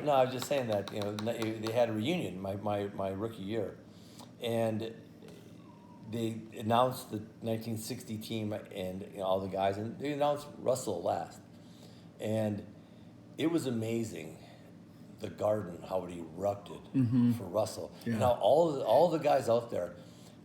no, I was just saying that, they had a reunion my rookie year, and they announced the 1960 team and all the guys, and they announced Russell last, and it was amazing. The Garden, how it erupted for Russell, and how all the guys out there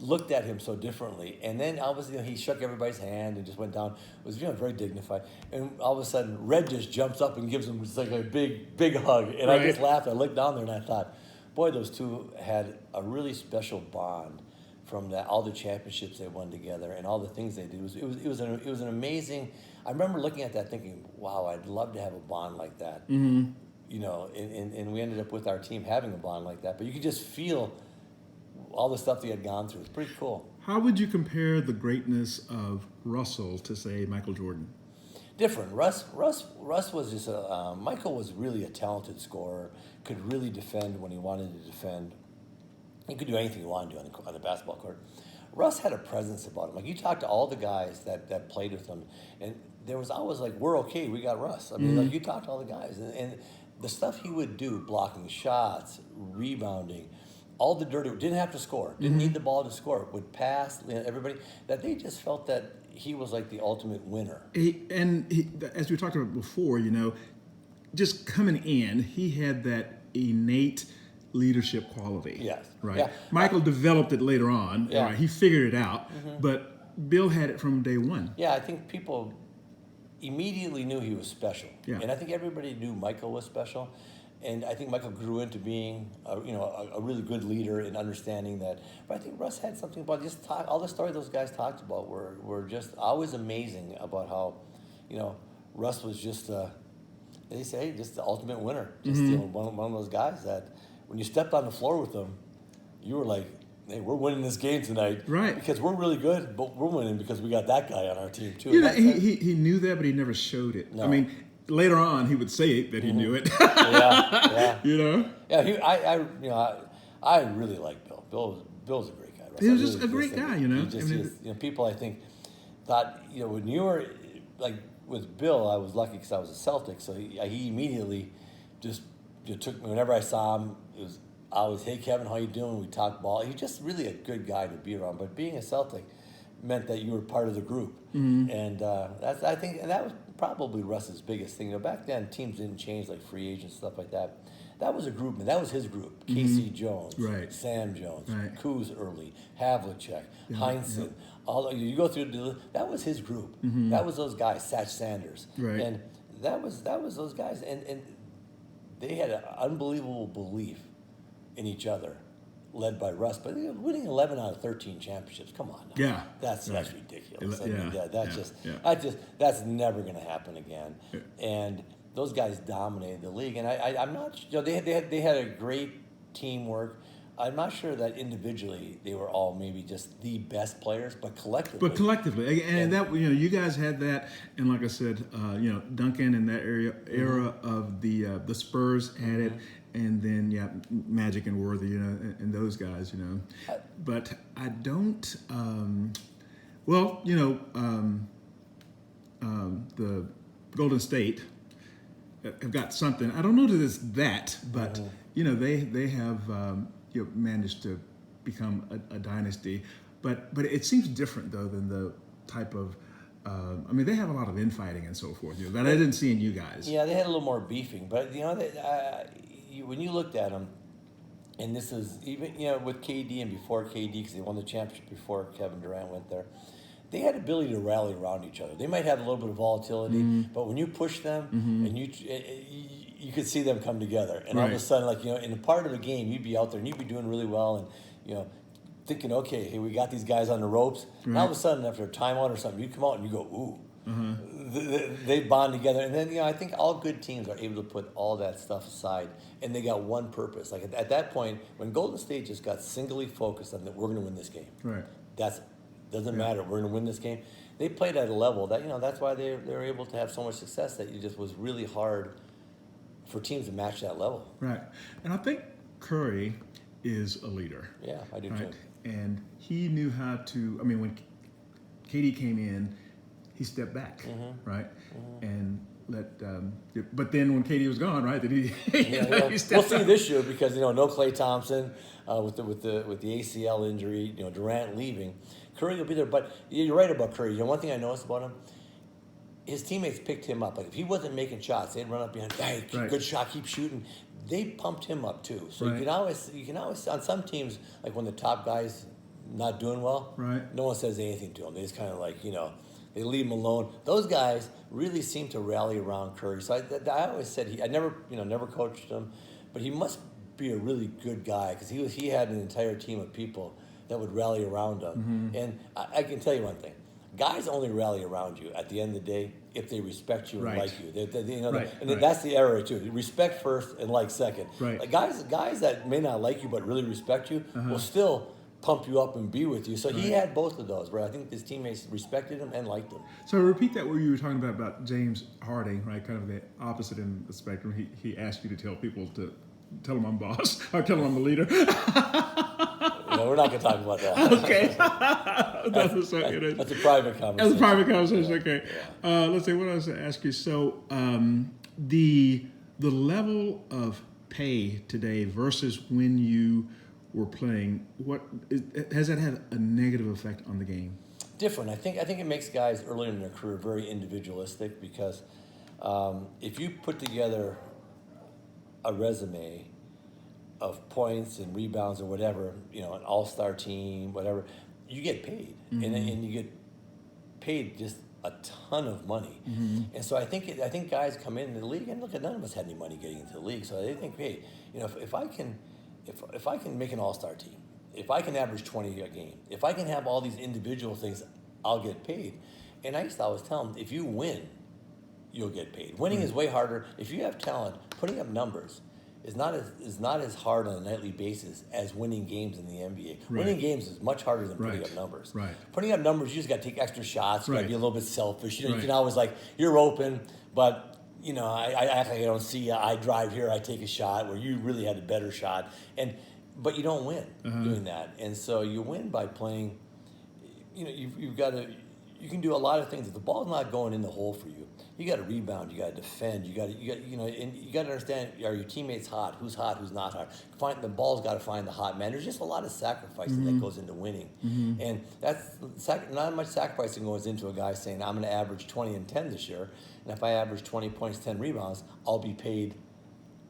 looked at him so differently. And then obviously he shook everybody's hand and just went down. It was very dignified. And all of a sudden Red just jumps up and gives him just like a big hug. And I just laughed. I looked down there and I thought, boy, those two had a really special bond from that, all the championships they won together and all the things they did. It was an amazing. I remember looking at that thinking, wow, I'd love to have a bond like that. Mm-hmm. And we ended up with our team having a bond like that. But you could just feel all the stuff they had gone through. It's pretty cool. How would you compare the greatness of Russell to, say, Michael Jordan? Different. Russ was just Michael was really a talented scorer, could really defend when he wanted to defend. He could do anything he wanted to do on the basketball court. Russ had a presence about him. Like, you talk to all the guys that played with him, and there was always like, we're okay, we got Russ. I mean, like, you talk to all the guys, and the stuff he would do, blocking shots, rebounding, all the dirty, didn't have to score, didn't need the ball to score, would pass everybody, that they just felt that he was like the ultimate winner. As we talked about before, just coming in, he had that innate leadership quality. Yes. Right. Yeah. Michael developed it later on. Yeah. Right. He figured it out, but Bill had it from day one. Yeah, I think people immediately knew he was special. Yeah. And I think everybody knew Michael was special. And I think Michael grew into being, a really good leader and understanding that. But I think Russ had something about all the stories those guys talked about were just always amazing about how, Russ was just, they say, just the ultimate winner. Just one of those guys that when you stepped on the floor with them, you were like, hey, we're winning this game tonight. Right. Because we're really good, but we're winning because we got that guy on our team too. He knew that, but he never showed it. No. I mean, later on, he would say that he knew it. Yeah. Yeah, I really like Bill. Bill's a great guy. Russ. He was just a great guy, People I think thought, when you were like with Bill, I was lucky because I was a Celtic, so he immediately just took me. Whenever I saw him, it was always, hey Kevin, how you doing? We talked ball. He was just really a good guy to be around. But being a Celtic meant that you were part of the group, and I think that was probably Russ's biggest thing. Back then, teams didn't change like free agents, stuff like that. That was a group, and that was his group. Casey Jones, Sam Jones, Kuz early, Havlicek, Heinsohn. You go through, that was his group. That was those guys, Satch Sanders, and that was those guys, and they had an unbelievable belief in each other, led by Russ. But winning 11 out of 13 championships, come on now. Yeah. That's ridiculous. Yeah. That's never going to happen again. Yeah. And those guys dominated the league. And I'm not, they had a great teamwork. I'm not sure that individually they were all maybe just the best players, but collectively. And that you guys had that, and like I said, Duncan in that era of the Spurs had it, and then Magic and Worthy, and those guys, But I don't. The Golden State have got something. I don't know that it's that, but they have. Managed to become a dynasty, but it seems different though than the type of. They have a lot of infighting and so forth. That I didn't see in you guys. Yeah, they had a little more beefing, but when you looked at them, and this is even with KD and before KD, because they won the championship before Kevin Durant went there. They had ability to rally around each other. They might have a little bit of volatility, but when you push them and you could see them come together. And all of a sudden, in a part of a game, you'd be out there and you'd be doing really well and, thinking, okay, hey, we got these guys on the ropes. And all of a sudden, after a timeout or something, you come out and you go, ooh. They bond together. And then, I think all good teams are able to put all that stuff aside and they got one purpose. Like at that point, when Golden State just got singly focused on that we're going to win this game. Right. Doesn't matter. We're going to win this game. They played at a level that, that's why they were able to have so much success that it just was really hard for teams to match that level. Right. And I think Curry is a leader. Yeah, I do too. And he knew how to, when KD came in, he stepped back, right? And but then when KD was gone, right? Then he, Yeah, well, he we'll stepped see up. this year because no Klay Thompson with the ACL injury. Durant leaving, Curry will be there. But you're right about Curry. One thing I noticed about him, his teammates picked him up. Like if he wasn't making shots, they'd run up behind. Hey, Right. good shot, keep shooting. They pumped him up too. So Right. you can always on some teams like when the top guys not doing well, Right. no one says anything to him. They just kind of they leave him alone. Those guys really seem to rally around Curry. So I always said I never coached him, but he must be a really good guy because he had an entire team of people that would rally around him. And I can tell you one thing. Guys only rally around you at the end of the day if they respect you and Right. like you. Right, And right. that's the error too. Respect first and like second. Right. Like guys that may not like you but really respect you will still pump you up and be with you. So he had both of those where I think his teammates respected him and liked him. So repeat that what you were talking about James Harden, right? Kind of the opposite end of the spectrum. He asked you to tell people to tell him I'm boss or tell him I'm a leader. We're not going to talk about that. Okay. That's a private conversation. That's a private conversation. Okay. Let's see. What else to ask you? So the level of pay today versus when you were playing, has that had a negative effect on the game? Different. I think it makes guys earlier in their career very individualistic because if you put together a resume of points and rebounds or whatever, an all-star team, whatever, you get paid, and you get paid just a ton of money. And so I think guys come into the league and look at none of us had any money getting into the league, so they think, hey, if I can make an all-star team, if I can average 20 a game, if I can have all these individual things, I'll get paid. And I used to always tell them, if you win, you'll get paid. Winning is way harder. If you have talent, putting up numbers is not as hard on a nightly basis as winning games in the NBA. Right. Winning games is much harder than putting Right. up numbers. Right. Putting up numbers, you just got to take extra shots. You got to Right. be a little bit selfish. You Right. can always you're open, but I act like I don't see you. I drive here, I take a shot where you really had a better shot, but you don't win doing that. And so you win by playing. You've got to. You can do a lot of things. If the ball's not going in the hole for you, you got to rebound. You got to defend. You got and you got to understand: are your teammates hot? Who's not hot? The ball's got to find the hot man. There's just a lot of sacrificing that goes into winning, and that's not much sacrificing goes into a guy saying, "I'm going to average 20 and 10 this year, and if I average 20 points, 10 rebounds, I'll be paid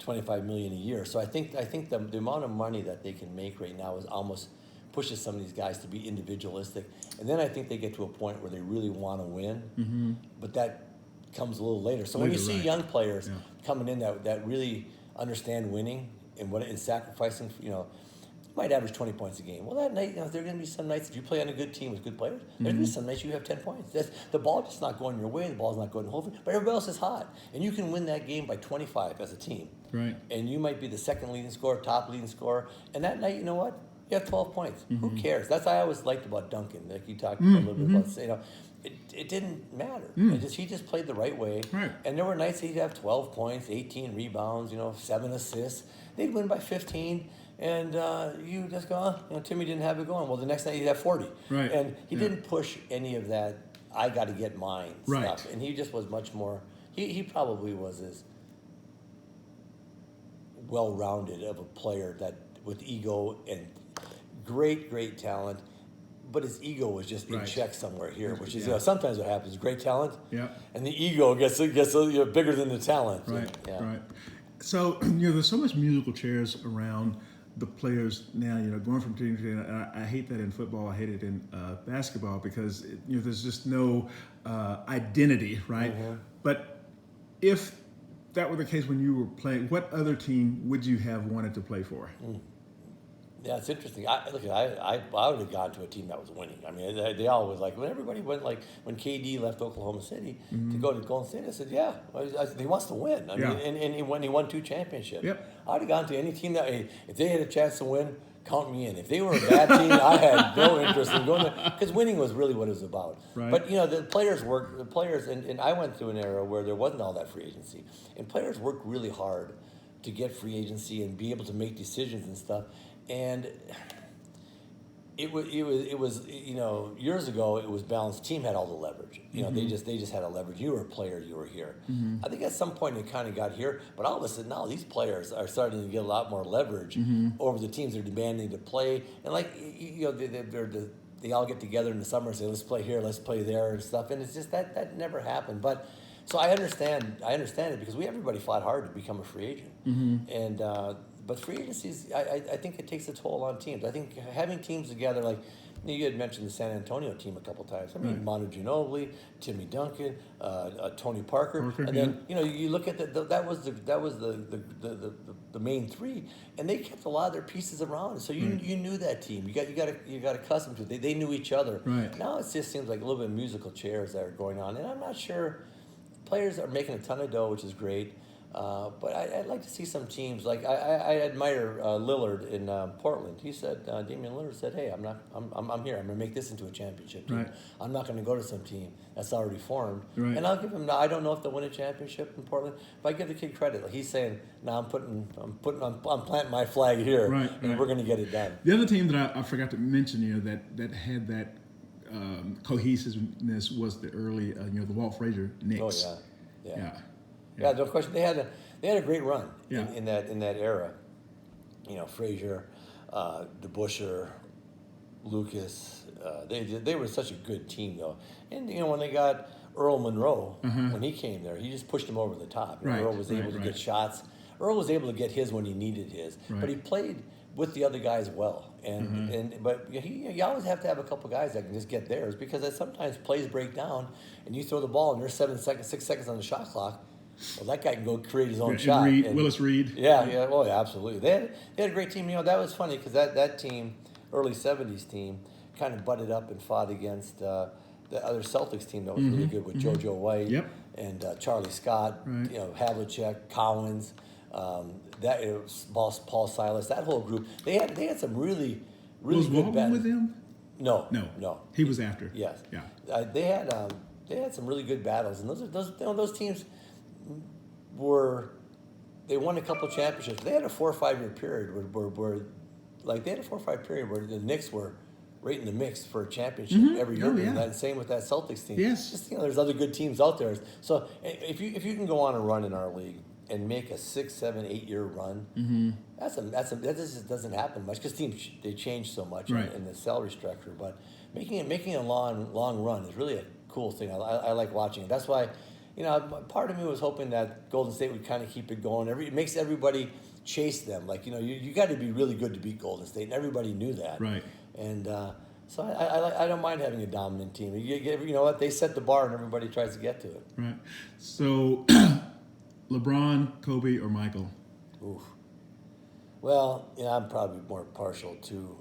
$25 million a year." So I think the amount of money that they can make right now is almost pushes some of these guys to be individualistic, and then I think they get to a point where they really want to win, but that comes a little later. So when you see right. young players coming in that really understand winning and sacrificing, might average 20 points a game. Well, that night, there are going to be some nights if you play on a good team with good players. There's going to be some nights you have 10 points. The ball just not going your way. The ball's not going home, but everybody else is hot, and you can win that game by 25 as a team. Right. And you might be the second leading scorer, top leading scorer, and that night, you know what? You have 12 points. Who cares? That's what I always liked about Duncan. Like you talked a little bit about, it didn't matter. He just played the right way. Right. And there were nights he'd have 12 points, 18 rebounds, 7 assists. They'd win by 15, and you just go, Timmy didn't have it going. Well, the next night he'd have 40. Right. And he didn't push any of that, I got to get mine Right. stuff. And he just was much more, he probably was as well-rounded of a player that with ego and great talent, but his ego was just in Right. check somewhere here, which is Yeah. sometimes what happens: great talent, Yeah. and the ego gets bigger than the talent. Right. Yeah. Right. So there's so much musical chairs around the players now. Going from team to team. And I hate that in football. I hate it in basketball because there's just no identity, right? But if that were the case when you were playing, what other team would you have wanted to play for? Yeah, it's interesting. I would have gone to a team that was winning. I mean, they always when everybody went when KD left Oklahoma City to go to Golden State. I said, yeah, he wants to win. I mean, and he won 2 championships. Yep. I would have gone to any team that if they had a chance to win, count me in. If they were a bad team, I had no interest in going there because winning was really what it was about. Right. But the players and I went through an era where there wasn't all that free agency, and players worked really hard to get free agency and be able to make decisions and stuff. And it was years ago it was balanced. Team had all the leverage. They just had a leverage. You were a player, you were here. I think at some point it kind of got here, but all of a sudden now these players are starting to get a lot more leverage over the teams they're demanding to play, and they all get together in the summer and say, let's play here, let's play there and stuff, and it's just that never happened. But so I understand it because everybody fought hard to become a free agent, and but free agency I think it takes a toll on teams. I think having teams together, like you had mentioned the San Antonio team a couple times. I mean, Manu Ginobili, Timmy Duncan, Tony Parker, and then you look at that was the main three, and they kept a lot of their pieces around. So you knew that team. You got accustomed to it. They knew each other. Right. Now it just seems like a little bit of musical chairs that are going on, and I'm not sure. Players are making a ton of dough, which is great. But I'd like to see some teams like I admire Lillard in Portland. He said Damian Lillard said, "Hey, I'm here. I'm going to make this into a championship team. Right. I'm not going to go to some team that's already formed." Right. And I'll give him. I don't know if they'll win a championship in Portland, but I give the kid credit. Like he's saying, "No, I'm planting my flag here, and we're going to get it done." The other team that I forgot to mention, that had that cohesiveness was the early, the Walt Frazier Knicks. Oh yeah, no question. They had a great run in that era. Frazier, DeBusschere, Lucas. They were such a good team though. And when they got Earl Monroe when he came there, he just pushed him over the top. Earl was able to get shots. Earl was able to get his when he needed his, but he played with the other guys well. But you always have to have a couple guys that can just get theirs, because sometimes plays break down and you throw the ball and there's 6 seconds on the shot clock. Well, that guy can go create his own shot. Willis Reed. Yeah, well, yeah, absolutely. They had a great team. That was funny because that team, early '70s team, kind of butted up and fought against the other Celtics team that was really good with JoJo White and Charlie Scott, Havlicek, Collins, Paul Silas, that whole group. They had some really was good Walton with them? No. He was after. Yes. Yeah. They had some really good battles, and those teams they won a couple championships. They had a 4 or 5 year period where the Knicks were right in the mix for a championship every year. And same with that Celtics team. Yes. Just there's other good teams out there. So if you can go on a run in our league and make a 6, 7, 8 year run, that just doesn't happen much because teams they change so much in the salary structure. But making a long run is really a cool thing. I like watching it. That's why. Part of me was hoping that Golden State would kind of keep it going. It makes everybody chase them. Like, you got to be really good to beat Golden State, and everybody knew that. Right. And so I don't mind having a dominant team. You know what? They set the bar, and everybody tries to get to it. Right. So, LeBron, Kobe, or Michael? Oof. Well, I'm probably more partial to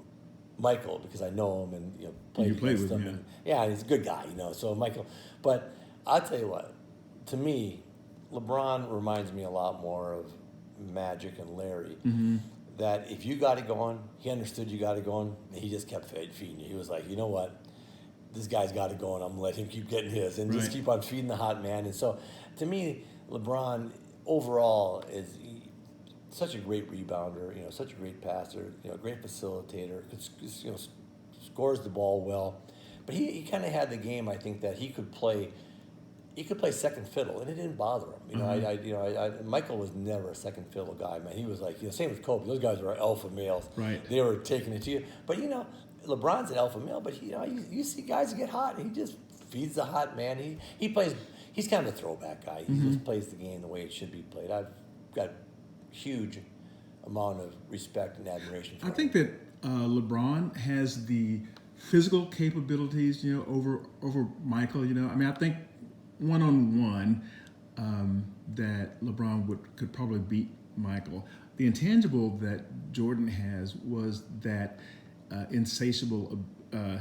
Michael because I know him and played with him. And, he's a good guy. So Michael. But I'll tell you what. To me, LeBron reminds me a lot more of Magic and Larry. That if you got it going, he understood you got it going, and he just kept feeding you. He was like, you know what? This guy's got it going. I'm going to let him keep getting his and just keep on feeding the hot man. And so, to me, LeBron overall is such a great rebounder, such a great passer, great facilitator, scores the ball well. But he kind of had the game, I think, that he could play second fiddle, and it didn't bother him. Michael was never a second fiddle guy, man. He was like, same with Kobe. Those guys were alpha males. Right. They were taking it to you. But LeBron's an alpha male. But you see guys get hot. He just feeds the hot man. He plays. He's kind of a throwback guy. He just plays the game the way it should be played. I've got huge amount of respect and admiration for him. I think that LeBron has the physical capabilities, over Michael. I think. One-on-one, that LeBron could probably beat Michael. The intangible that Jordan has was that insatiable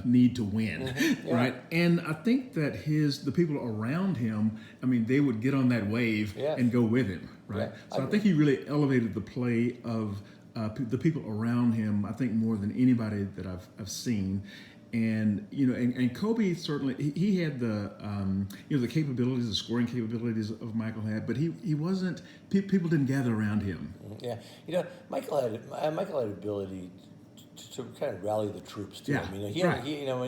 need to win, right? And I think that the people around him, they would get on that wave and go with him, right? Yeah, so I think he really elevated the play of the people around him, I think, more than anybody that I've seen. And and Kobe certainly he had the the capabilities, the scoring capabilities of Michael had, but he wasn't. People didn't gather around him. Yeah, Michael had ability to kind of rally the troops too. Yeah, I mean, right. he you know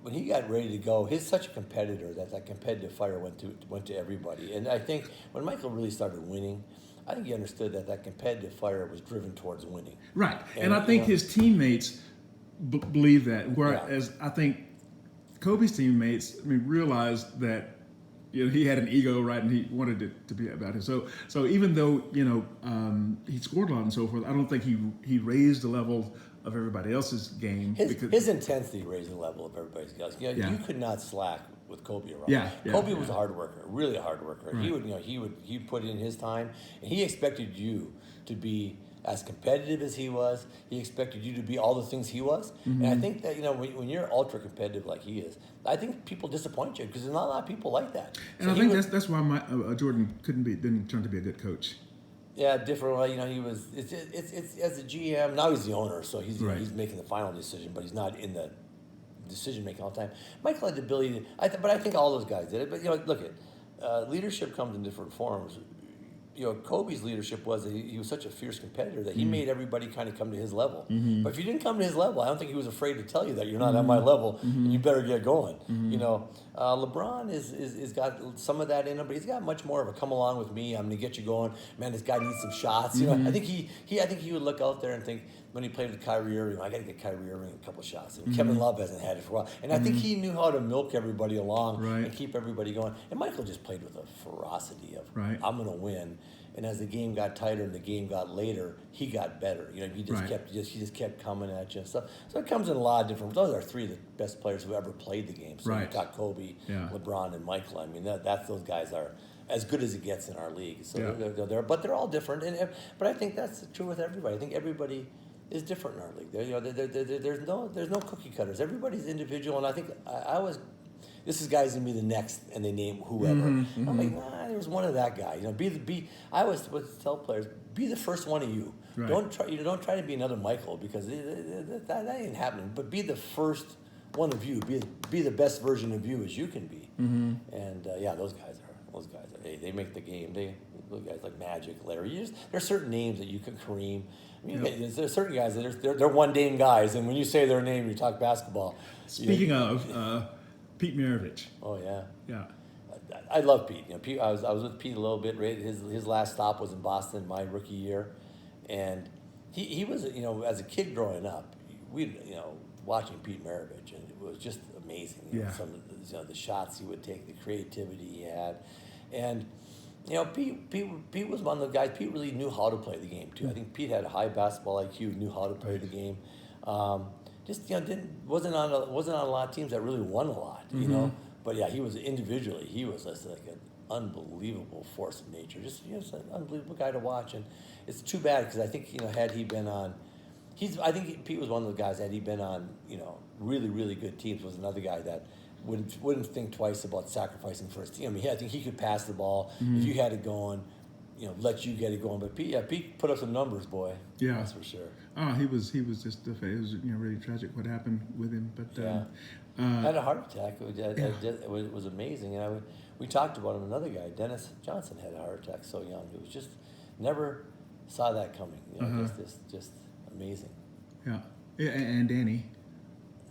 when he got ready to go, he's such a competitor that competitive fire went to everybody. And I think when Michael really started winning, I think he understood that competitive fire was driven towards winning. Right. And I think his teammates believe that, whereas I think Kobe's teammates, realized that he had an ego, right, and he wanted it to be about him. So even though he scored a lot and so forth, I don't think he raised the level of everybody else's game. His intensity raised the level of everybody's game. You could not slack with Kobe around. Kobe was a hard worker, really a hard worker. Right. He put in his time, and he expected you to be as competitive as he was. He expected you to be all the things he was. Mm-hmm. And I think that when you're ultra competitive like he is, I think people disappoint you because there's not a lot of people like that. And so I think that's why Jordan didn't turn to be a good coach. Yeah, different. He was. It's as a GM now. He's the owner, so he's he's making the final decision, but he's not in the decision making all the time. Michael had the ability but I think all those guys did it. But look at leadership comes in different forms. Kobe's leadership was that he was such a fierce competitor that he made everybody kind of come to his level. Mm-hmm. But if you didn't come to his level, I don't think he was afraid to tell you that you're not at my level and you better get going. Mm-hmm. LeBron is got some of that in him, but he's got much more of a come along with me. I'm going to get you going. Man, this guy needs some shots. I think he would look out there and think when he played with Kyrie Irving, I got to get Kyrie Irving a couple shots. And Kevin Love hasn't had it for a while. And I think he knew how to milk everybody along and keep everybody going. And Michael just played with a ferocity of I'm going to win. And as the game got tighter and the game got later, he got better. He just kept coming at you and stuff. So it comes in a lot of different. Those are three of the best players who ever played the game. So you got Kobe, LeBron, and Michael. I mean, that's those guys are as good as it gets in our league. So but they're all different. But I think that's true with everybody. I think everybody is different in our league. There's no cookie cutters. Everybody's individual, and I think I always. This is guys gonna be the next, and they name whoever. Mm-hmm. I'm like, there's one of that guy. I always would tell players, be the first one of you. Right. Don't try to be another Michael because that ain't happening. But be the first one of you. Be the best version of you as you can be. Mm-hmm. And those guys are. They make the game. Those guys like Magic, Larry. There's certain names that you can Kareem. There's certain guys that they're one name guys, and when you say their name, you talk basketball. Speaking of. Pete Maravich. Oh yeah. Yeah. I love Pete. Pete. I was with Pete a little bit. Right? His last stop was in Boston my rookie year, and he was as a kid growing up, watching Pete Maravich, and it was just amazing. Some of the shots he would take, the creativity he had, and Pete was one of the guys. Pete really knew how to play the game too. I think Pete had a high basketball IQ, knew how to play the game. Wasn't on a lot of teams that really won a lot, But he was individually, he was just like an unbelievable force of nature. Just an unbelievable guy to watch, and it's too bad because I think had he been on, I think Pete was one of the guys that he been on, really really good teams. Was another guy that wouldn't think twice about sacrificing for his team. I mean, I think he could pass the ball if you had it going. Let you get it going. But Pete put up some numbers, boy. Yeah, that's for sure. Oh, he was just it was really tragic what happened with him. But had a heart attack. It was amazing. And we talked about him. Another guy, Dennis Johnson, had a heart attack so young. It was just never saw that coming. Just amazing. Yeah, and Danny.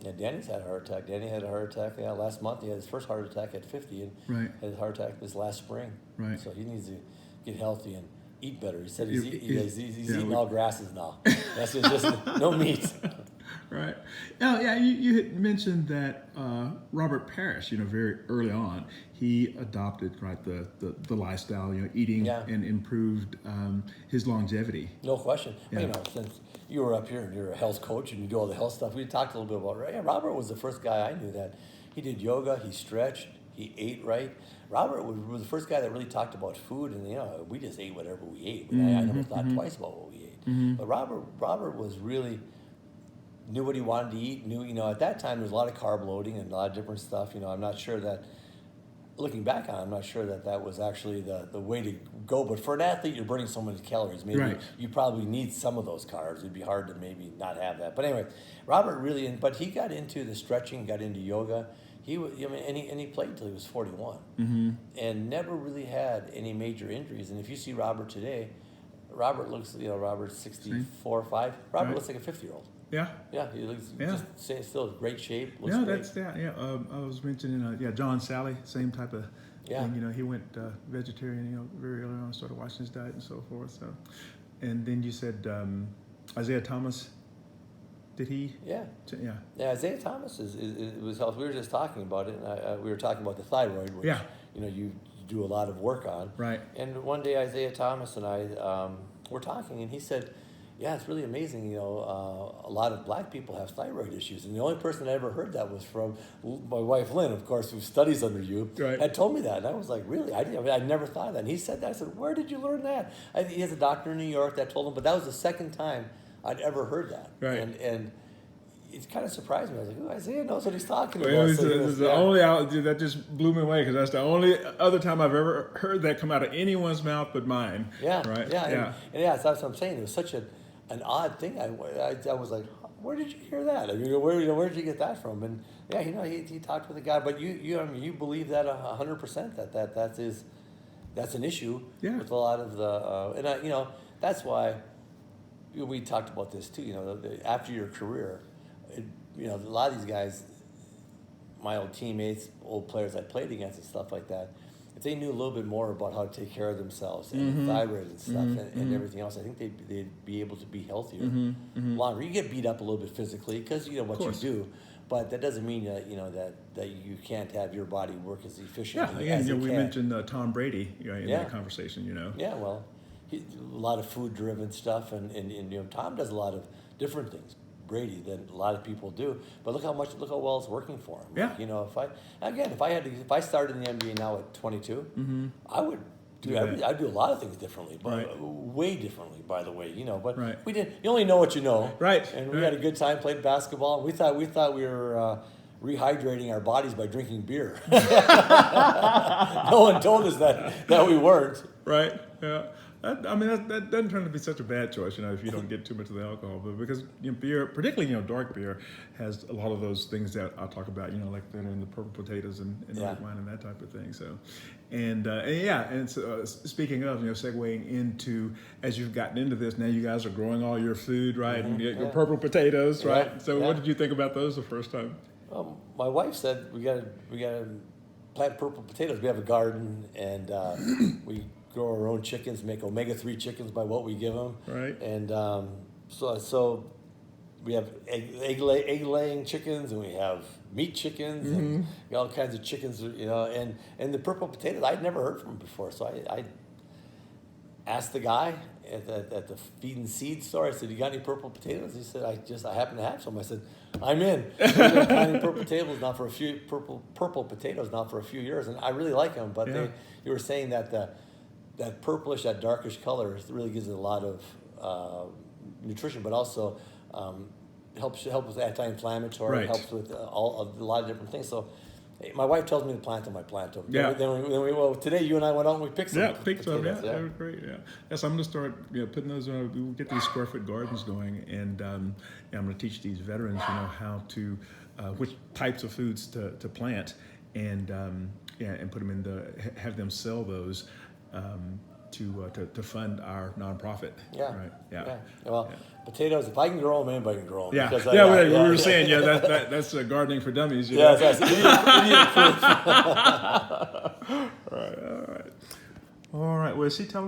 Yeah, Danny's had a heart attack. Danny had a heart attack last month. He had his first heart attack at 50 and had a heart attack this last spring. Right. So he needs to get healthy and eat better. He said he's eating all grasses now. That's just no meat. Right. Now, you had mentioned that Robert Parish, very early on, he adopted the lifestyle, eating and improved his longevity. No question. Yeah. Since you were up here and you're a health coach and you do all the health stuff, we talked a little bit about it. Robert was the first guy I knew that he did yoga, he stretched, he ate right. Robert was the first guy that really talked about food, and we just ate whatever we ate. I never thought twice about what we ate. Mm-hmm. But Robert was really knew what he wanted to eat. Knew at that time there was a lot of carb loading and a lot of different stuff. I'm not sure that looking back on it, I'm not sure that was actually the way to go. But for an athlete, you're burning so many calories. Maybe you probably need some of those carbs. It'd be hard to maybe not have that. But anyway, Robert really, but he got into the stretching, got into yoga. He was, and he played until he was 41, and never really had any major injuries. And if you see Robert today, Robert looks, Robert's 64, 5. Robert Right. looks like a 50-year-old. Yeah. Yeah, he looks Yeah. still in great shape. Looks Yeah, great. that's that. Yeah, I was mentioning. John Sally, same type of Yeah. thing. He went vegetarian. Very early on, started watching his diet and so forth. So, and then you said Isaiah Thomas. Did he? Yeah. Yeah. Yeah, Isaiah Thomas was healthy. We were just talking about it, and we were talking about the thyroid, which Yeah. you do a lot of work on. Right. And one day Isaiah Thomas and I were talking, and he said, "Yeah, it's really amazing. A lot of black people have thyroid issues." And the only person I ever heard that was from my wife Lynn, of course, who studies under you. Right. Had told me that, and I was like, "Really? I never thought of that." And he said that. I said, "Where did you learn that?" He has a doctor in New York that told him, but that was the second time I'd ever heard that. Right. And it kind of surprised me. I was like, "Oh, Isaiah knows what he's talking about." Well, So he it's was- the yeah. only that just blew me away because that's the only other time I've ever heard that come out of anyone's mouth but mine. Yeah, Right. yeah, Yeah. and that's what I'm saying. It was such an odd thing. I was like, where did you hear that? I mean, where did you get that from? And yeah, he talked with a guy, but you believe that 100% that's an issue Yeah. with a lot of the that's why we talked about this too. After your career, a lot of these guys, my old teammates, old players I played against and stuff like that, if they knew a little bit more about how to take care of themselves and thyroid and stuff and everything else, I think they'd be able to be healthier longer. You get beat up a little bit physically because what you course. do, but that doesn't mean that that you can't have your body work as Yeah. efficiently Again, as it we can. mentioned Tom Brady in Yeah. that conversation. Yeah, well, a lot of food-driven stuff, and Tom does a lot of different things, Brady, than a lot of people do. But look how well it's working for him. Yeah. If I started in the NBA now at 22, I would I'd do a lot of things differently, but Right. way differently, by the way. But Right. we didn't. You only know what you know. Right. And we Right. had a good time, played basketball. We thought we were. Rehydrating our bodies by drinking beer. No one told us that we weren't. Right. Yeah. That doesn't turn out to be such a bad choice, if you don't get too much of the alcohol. But because beer, particularly dark beer, has a lot of those things that I'll talk about. Like that in the purple potatoes and Yeah. red wine and that type of thing. So, speaking of segueing into as you've gotten into this, now you guys are growing all your food, right? And you get your Yeah. purple potatoes, right? Yeah. So Yeah. what did you think about those the first time? My wife said we gotta plant purple potatoes. We have a garden, and we grow our own chickens, make omega-3 chickens by what we give them. Right. And so we have egg-laying chickens, and we have meat chickens, and all kinds of chickens. And the purple potatoes I'd never heard from before. So I asked the guy at the feed and seed store. I said, "You got any purple potatoes?" He said, "I happen to have some." I said, "I'm in." We've been planting purple potatoes now for a few purple potatoes now for a few years, and I really like them. But Yeah. you were saying that that purplish, that darkish color really gives it a lot of nutrition, but also helps with anti-inflammatory. Right. Helps with a lot of different things. So. My wife tells me to plant them. I plant them. Yeah. Today you and I went out and we picked some. Yeah, picked some. Yeah, potatoes, they were great. Yeah, yes, I'm going to start putting those. We'll get these square foot gardens going, and I'm going to teach these veterans, how to which types of foods to plant, and and put them have them sell those to fund our nonprofit. Yeah. Right. Yeah. Well, potatoes. If I can grow them, anybody can grow them. Yeah. Because We were saying that's gardening for dummies. Yeah, that's idiot proof. All right. All right. Well, is she telling